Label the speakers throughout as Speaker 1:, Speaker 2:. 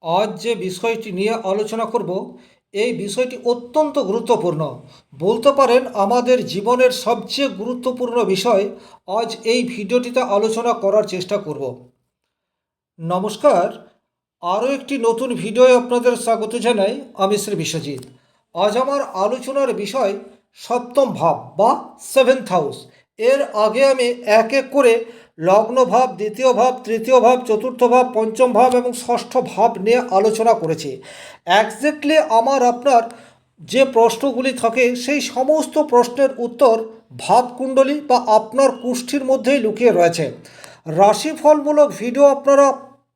Speaker 1: আজ যে বিষয়টি নিয়ে আলোচনা করব এই বিষয়টি অত্যন্ত গুরুত্বপূর্ণ। বলতে পারেন আমাদের জীবনের সবচেয়ে গুরুত্বপূর্ণ বিষয়। আজ এই ভিডিওটিতে আলোচনা করার চেষ্টা করব। নমস্কার, আরও একটি নতুন ভিডিওয় আপনাদের স্বাগত জানাই। আমি শ্রী বিশ্বজিৎ। আজ আমার আলোচনার বিষয় সপ্তম ভাব বা সেভেন্থ হাউস। এর আগে আমি এক এক করে লগ্ন ভাব, দ্বিতীয় ভাব, তৃতীয় ভাব, চতুর্থ ভাব, পঞ্চম ভাব এবং ষষ্ঠ ভাব নিয়ে আলোচনা করেছি। একজ্যাক্টলি আমার আপনার যে প্রশ্নগুলি থাকে সেই সমস্ত প্রশ্নের উত্তর ভাবকুণ্ডলী বা আপনার কুষ্ঠির মধ্যেই লুকিয়ে রয়েছে। রাশিফলমূলক ভিডিও আপনারা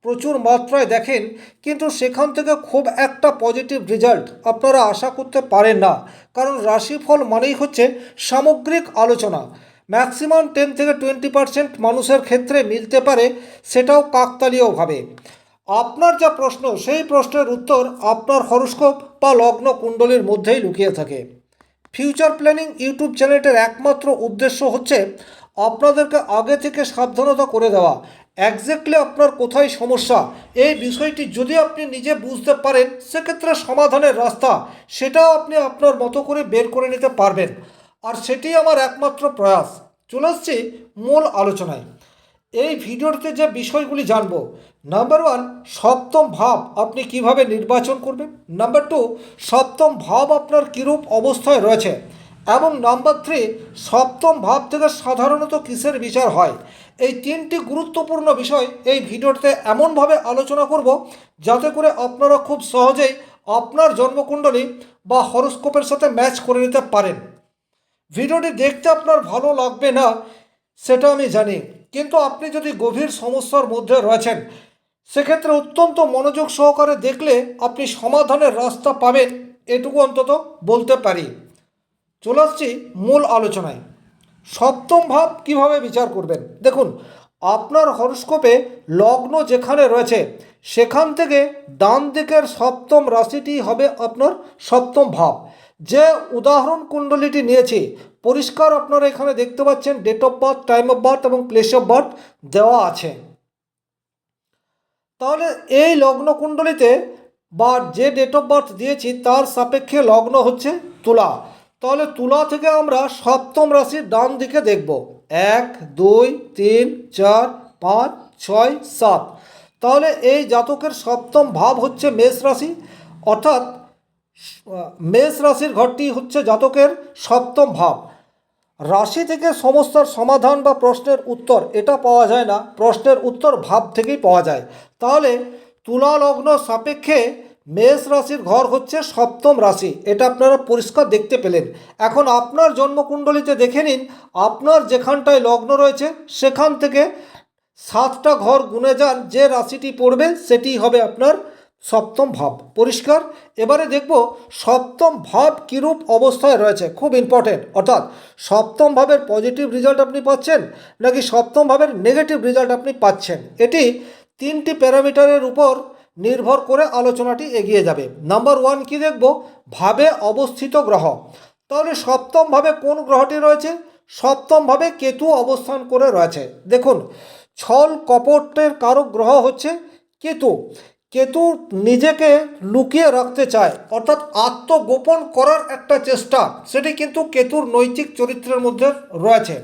Speaker 1: প্রচুর মাত্রায় দেখেন, কিন্তু সেখান থেকে খুব একটা পজিটিভ রেজাল্ট আপনারা আশা করতে পারেন না। কারণ রাশিফল মানেই হচ্ছে সামগ্রিক আলোচনা। ম্যাক্সিমাম 10 থেকে 20% মানুষের ক্ষেত্রে মিলতে পারে, সেটাও কাকতালীয়ভাবে। আপনার যা প্রশ্ন সেই প্রশ্নের উত্তর আপনার হরোস্কোপ বা লগ্ন কুণ্ডলীর মধ্যেই লুকিয়ে থাকে। ফিউচার প্ল্যানিং ইউটিউব চ্যানেলটির একমাত্র উদ্দেশ্য হচ্ছে আপনাদেরকে আগে থেকে সাবধানতা করে দেওয়া। একজ্যাক্টলি আপনার কোথায় সমস্যা এই বিষয়টি যদি আপনি নিজে বুঝতে পারেন, সেক্ষেত্রে সমাধানের রাস্তা সেটাও আপনি আপনার মতো করে বের করে নিতে পারবেন। আর সেটি আমার একমাত্র প্রয়াস। চলে আসছি মূল আলোচনায়। এই ভিডিওতে যে বিষয়গুলি জানব, নাম্বার ওয়ান, সপ্তম ভাব আপনি কিভাবে নির্বাচন করবেন। নাম্বার টু, সপ্তম ভাব আপনার কীরূপ অবস্থায় রয়েছে। এবং নাম্বার থ্রি, সপ্তম ভাব থেকে সাধারণত কিসের বিচার হয়। এই তিনটি গুরুত্বপূর্ণ বিষয় এই ভিডিওতে এমনভাবে আলোচনা করব যাতে করে আপনারা খুব সহজেই আপনার জন্মকুণ্ডলী বা হরোস্কোপের সাথে ম্যাচ করে নিতে পারেন। ভিডিওটি দেখতে আপনার ভালো লাগবে না সেটা আমি জানি, কিন্তু আপনি যদি গভীর সমস্যার মধ্যে রয়েছেন, সেক্ষেত্রে অত্যন্ত মনোযোগ সহকারে দেখলে আপনি সমাধানের রাস্তা পাবেন, এটুকু অন্তত বলতে পারি। চলে আসছি মূল আলোচনায়। সপ্তম ভাব কিভাবে বিচার করবেন। দেখুন, আপনার হরোস্কোপে লগ্ন যেখানে রয়েছে সেখান থেকে ডান দিকের সপ্তম রাশিটি হবে আপনার সপ্তম ভাব। যে উদাহরণ কুণ্ডলীটি নিয়েছি, পরিষ্কার আপনারা এখানে দেখতে পাচ্ছেন date of birth, time of birth এবং প্লেস অফ বার্থ দেওয়া আছে। তাহলে এই লগ্ন কুণ্ডলীতে বা যে ডেট অফ বার্থ দিয়েছি তার সাপেক্ষে লগ্ন হচ্ছে তুলা। তাহলে তুলা থেকে আমরা সপ্তম রাশির ডান দিকে দেখব 1, 2, 3, 4, 5, 6, 7। তাহলে এই জাতকের সপ্তম ভাব হচ্ছে মেষ রাশি, অর্থাৎ মেষ রাশির ঘরটি হচ্ছে জাতকের সপ্তম ভাব। রাশি থেকে সমস্যার সমাধান বা প্রশ্নের উত্তর এটা পাওয়া যায় না, প্রশ্নের উত্তর ভাব থেকেই পাওয়া যায়। তাহলে তুলা লগ্ন সাপেক্ষে মেষ রাশির ঘর হচ্ছে সপ্তম রাশি, এটা আপনারা পরিষ্কার দেখতে পেলেন। এখন আপনার জন্মকুণ্ডলিতে দেখে নিন, আপনার যেখানটায় লগ্ন রয়েছে সেখান থেকে 7টা ঘর গুনে যান, যে রাশিটি পড়বে সেটি হবে আপনার সপ্তম ভাব। পরিষ্কার। এবারে দেখব সপ্তম ভাব কীরূপ অবস্থায় রয়েছে, খুব ইম্পর্টেন্ট। অর্থাৎ সপ্তম ভাবের পজিটিভ রেজাল্ট আপনি পাচ্ছেন নাকি সপ্তম ভাবের নেগেটিভ রেজাল্ট আপনি পাচ্ছেন, এটি তিনটি প্যারামিটারের উপর নির্ভর করে আলোচনাটি এগিয়ে যাবে। নাম্বার ওয়ান কি দেখব, ভাবে অবস্থিত গ্রহ। তাহলে সপ্তম ভাবে কোন গ্রহটি রয়েছে, সপ্তম ভাবে কেতু অবস্থান করে রয়েছে। দেখুন, ছল কপটের কারক গ্রহ হচ্ছে কেতু। কেতু নিজেকে লুকিয়ে রাখতে চায়, অর্থাৎ আত্মগোপন করার একটা চেষ্টা, সেটি কিন্তু কেতুর নৈতিক চরিত্রের মধ্যে রয়েছে।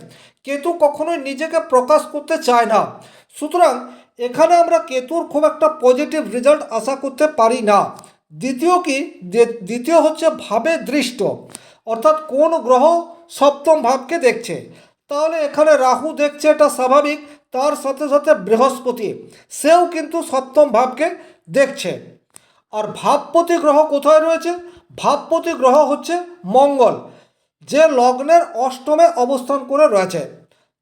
Speaker 1: কেতু কখনোই নিজেকে প্রকাশ করতে চায় না। সুতরাং এখানে আমরা কেতুর খুব একটা পজিটিভ রেজাল্ট আশা করতে পারি না। দ্বিতীয় হচ্ছে ভাবে দৃষ্ট, অর্থাৎ কোন গ্রহ সপ্তম ভাবকে দেখছে। তাহলে এখানে রাহু দেখছে, এটা স্বাভাবিক। তার সাথে সাথে বৃহস্পতি, সেও কিন্তু সপ্তম ভাবকে দেখছে। আর ভাবপতি গ্রহ কোথায় রয়েছে, ভাবপতি গ্রহ হচ্ছে মঙ্গল, যে লগ্নের অষ্টমে অবস্থান করে রয়েছে।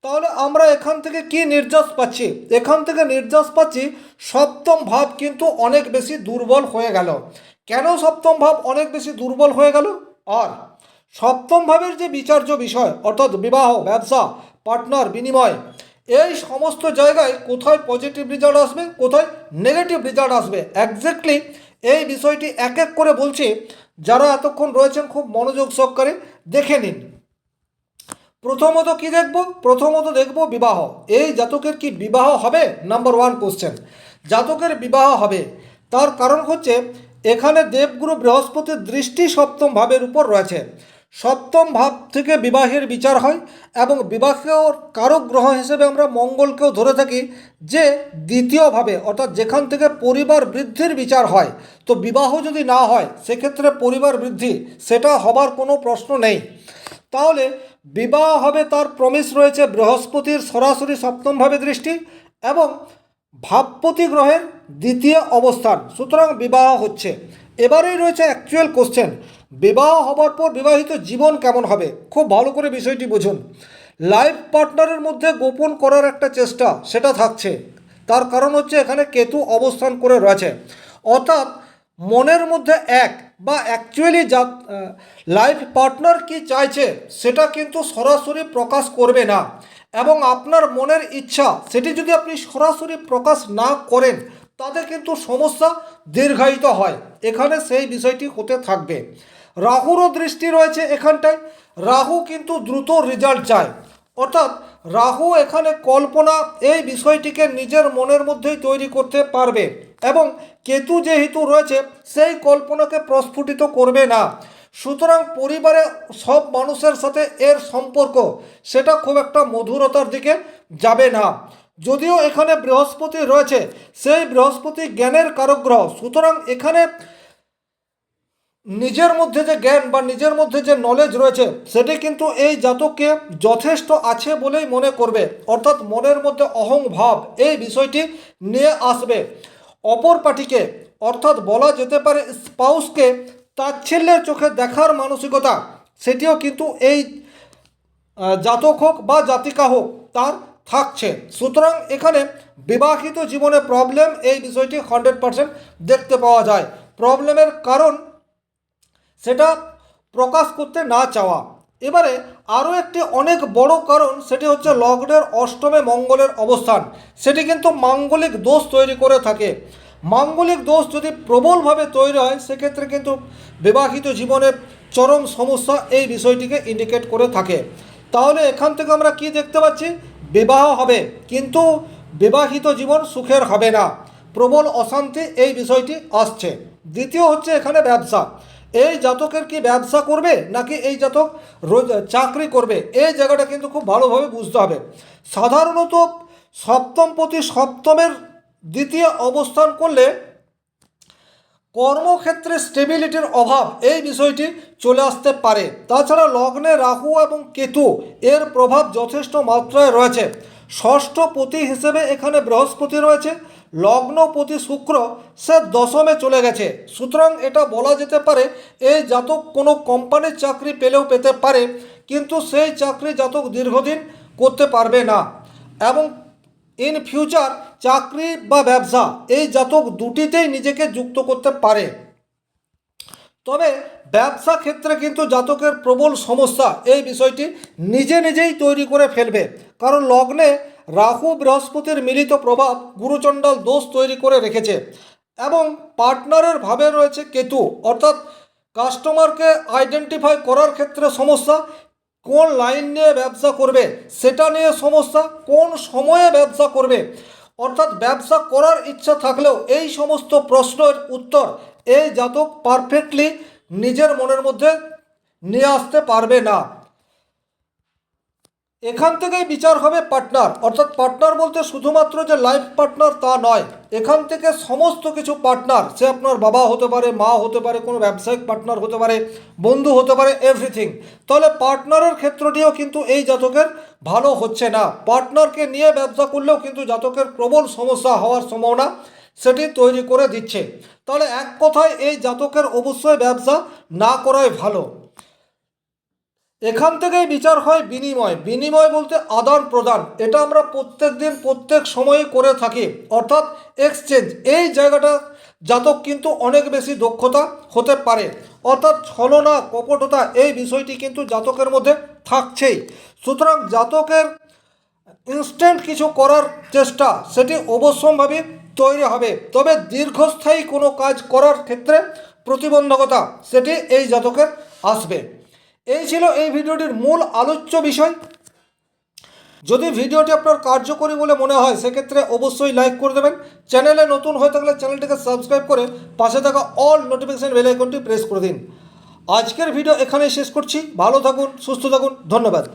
Speaker 1: তাহলে আমরা এখান থেকে কি নির্যাস পাচ্ছি, এখান থেকে নির্যাস পাচ্ছি সপ্তম ভাব কিন্তু অনেক বেশি দুর্বল হয়ে গেল। কেন সপ্তম ভাব অনেক বেশি দুর্বল হয়ে গেল? আর সপ্তম ভাবের যে বিচার্য বিষয়, অর্থাৎ বিবাহ, ব্যবসা, পার্টনার, বিনিময়, এই সমস্ত জায়গায় কোথায় পজিটিভ রেজাল্ট আসবে, কোথায় নেগেটিভ রেজাল্ট আসবে, একজ্যাক্টলি এই বিষয়টি এক এক করে বলছি। যারা এতক্ষণ রয়েছেন খুব মনোযোগ সহকারে দেখে নিন। প্রথমত কি দেখব, প্রথমত দেখব বিবাহ। এই জাতকের কি বিবাহ হবে? নাম্বার ওয়ান কোশ্চেন, জাতকের বিবাহ হবে। তার কারণ হচ্ছে এখানে দেবগুরু বৃহস্পতির দৃষ্টি সপ্তম ভাবের উপর রয়েছে। সপ্তম ভাব থেকে বিবাহের বিচার হয় এবং বিবাহের কারক গ্রহ হিসেবে আমরা মঙ্গলকেও ধরে থাকি, যে দ্বিতীয়ভাবে অর্থাৎ যেখান থেকে পরিবার বৃদ্ধির বিচার হয়। তো বিবাহ যদি না হয় সেক্ষেত্রে পরিবার বৃদ্ধি সেটা হবার কোনো প্রশ্ন নেই। তাহলে বিবাহ হবে তার প্রমিস রয়েছে বৃহস্পতির সরাসরি সপ্তমভাবে দৃষ্টি এবং ভাবপতি গ্রহের দ্বিতীয় অবস্থান, সুতরাং বিবাহ হচ্ছে। এবারেই রয়েছে অ্যাকচুয়াল কোশ্চেন, বিবাহ হবার পর বিবাহিত জীবন কেমন হবে। খুব ভালো করে বিষয়টি বুঝুন। লাইফ পার্টনারের মধ্যে গোপন করার একটা চেষ্টা সেটা থাকছে, তার কারণ হচ্ছে এখানে কেতু অবস্থান করে রয়েছে। অর্থাৎ মনের মধ্যে এক বা অ্যাকচুয়ালি যা লাইফ পার্টনার কি চাইছে সেটা কিন্তু সরাসরি প্রকাশ করবে না, এবং আপনার মনের ইচ্ছা সেটি যদি আপনি সরাসরি প্রকাশ না করেন তাতে কিন্তু সমস্যা দীর্ঘায়িত হয়, এখানে সেই বিষয়টি হতে থাকবে। রাহুরও দৃষ্টি রয়েছে এখানটায়, রাহু কিন্তু দ্রুত রেজাল্ট চায়। অর্থাৎ রাহু এখানে কল্পনা এই বিষয়টিকে নিজের মনের মধ্যেই তৈরি করতে পারবে, এবং কেতু যেহেতু রয়েছে সেই কল্পনাকে প্রস্ফুটিত করবে না। সুতরাং পরিবারে সব মানুষের সাথে এর সম্পর্ক সেটা খুব একটা মধুরতার দিকে যাবে না। যদিও এখানে বৃহস্পতি রয়েছে, সেই বৃহস্পতি জ্ঞানের কারক গ্রহ, সুতরাং এখানে নিজের মধ্যে যে জ্ঞান বা নিজের মধ্যে যে নলেজ রয়েছে সেটি কিন্তু এই জাতককে যথেষ্ট আছে বলেই মনে করবে। অর্থাৎ মনের মধ্যে অহংভাব এই বিষয়টি নিয়ে আসবে। অপর পার্টিকে অর্থাৎ বলা যেতে পারে স্পাউসকে তাচ্ছিল্যের চোখে দেখার মানসিকতা সেটিও কিন্তু এই জাতক হোক বা জাতিকা হোক তার থাকছে। সুতরাং এখানে বিবাহিত জীবনে প্রবলেম এই বিষয়টি 100% দেখতে পাওয়া যায়। প্রবলেমের কারণ সেটা প্রকাশ করতে না চাওয়া। এবারে আরও একটি অনেক বড় কারণ সেটি হচ্ছে লগ্নের অষ্টমে মঙ্গলের অবস্থান, সেটি কিন্তু মাঙ্গলিক দোষ তৈরি করে থাকে। মাঙ্গলিক দোষ যদি প্রবলভাবে তৈরি হয় সেক্ষেত্রে কিন্তু বিবাহিত জীবনের চরম সমস্যা এই বিষয়টিকে ইন্ডিকেট করে থাকে। তাহলে এখান থেকে আমরা কি দেখতে পাচ্ছি, বিবাহ হবে কিন্তু বিবাহিত জীবন সুখের হবে না, প্রবল অশান্তি এই বিষয়টি আসছে। দ্বিতীয় হচ্ছে এখানে ব্যবসা, এই জাতকের কি ব্যবসা করবে নাকি এই জাতক চাকরি করবে, এই জায়গাটা কিন্তু খুব ভালোভাবে বুঝতে হবে। সাধারণত সপ্তমপতি সপ্তমের দ্বিতীয় অবস্থান করলে কর্মক্ষেত্রে স্টেবিলিটির অভাব এই বিষয়টি চলে আসতে পারে। তাছাড়া লগ্নে রাহু এবং কেতু এর প্রভাব যথেষ্ট মাত্রায় রয়েছে। ষষ্ঠপতি হিসেবে এখানে বৃহস্পতি রয়েছে, লগ্নপতি শুক্র সে দশমে চলে গেছে। সুতরাং এটা বলা যেতে পারে এই জাতক কোনো কোম্পানির চাকরি পেলেও পেতে পারে, কিন্তু সেই চাকরি জাতক দীর্ঘদিন করতে পারবে না, এবং ইন ফিউচার চাকরি বা ব্যবসা এই জাতক দুটিতেই নিজেকে যুক্ত করতে পারে। তবে ব্যবসা ক্ষেত্রে কিন্তু জাতকের প্রবল সমস্যা এই বিষয়টি নিজে নিজেই তৈরি করে ফেলবে, কারণ লগ্নে রাহু বৃহস্পতির মিলিত প্রভাব গুরুচণ্ডাল দোষ তৈরি করে রেখেছে, এবং পার্টনারের ভাবে রয়েছে কেতু। অর্থাৎ কাস্টমারকে আইডেন্টিফাই করার ক্ষেত্রে সমস্যা, কোন লাইন নিয়ে ব্যবসা করবে সেটা নিয়ে সমস্যা, কোন সময়ে ব্যবসা করবে। অর্থাৎ ব্যবসা করার ইচ্ছা থাকলেও এই সমস্ত প্রশ্নের উত্তর এই জাতক পারফেক্টলি নিজের মনের মধ্যে নিয়ে আসতে পারবে না। এখান থেকেই বিচার হবে পার্টনার। অর্থাৎ পার্টনার বলতে শুধুমাত্র যে লাইফ পার্টনার তা নয়, এখান থেকে সমস্ত কিছু পার্টনার, সে আপনার বাবা হতে পারে, মা হতে পারে, কোনো ব্যবসায়িক পার্টনার হতে পারে, বন্ধু হতে পারে, এভরিথিং। তাহলে পার্টনারের ক্ষেত্রটিও কিন্তু এই জাতকের ভালো হচ্ছে না। পার্টনারকে নিয়ে ব্যবসা করলেও কিন্তু জাতকের প্রবল সমস্যা হওয়ার সম্ভাবনা সেটি তৈরি করে দিচ্ছে। তাহলে এক কথায় এই জাতকের অবশ্যই ব্যবসা না করাই ভালো। এখান থেকেই বিচার হয় বিনিময়। বিনিময় বলতে আদান প্রদান, এটা আমরা প্রত্যেক দিন প্রত্যেক সময়ে করে থাকি, অর্থাৎ এক্সচেঞ্জ। এই জায়গাটা জাতক কিন্তু অনেক বেশি দক্ষতা হতে পারে, অর্থাৎ ছলনা কপটতা এই বিষয়টি কিন্তু জাতকের মধ্যে থাকছেই। সুতরাং জাতকের ইনস্ট্যান্ট কিছু করার চেষ্টা সেটি অবশ্যম্ভাবী তৈরি হবে, তবে দীর্ঘস্থায়ী কোনো কাজ করার ক্ষেত্রে প্রতিবন্ধকতা সেটি এই জাতকের আসবে। এই ছিল এই ভিডিওটির মূল আলোচ্য বিষয়। যদি ভিডিওটি আপনার কার্যকরী বলে মনে হয় সেক্ষেত্রে অবশ্যই লাইক করে দেবেন। চ্যানেলে নতুন হয়ে থাকলে চ্যানেলটিকে সাবস্ক্রাইব করে পাশে থাকা অল নোটিফিকেশন বেল আইকনটি প্রেস করে দিন। আজকের ভিডিও এখানেই শেষ করছি। ভালো থাকুন, সুস্থ থাকুন, ধন্যবাদ।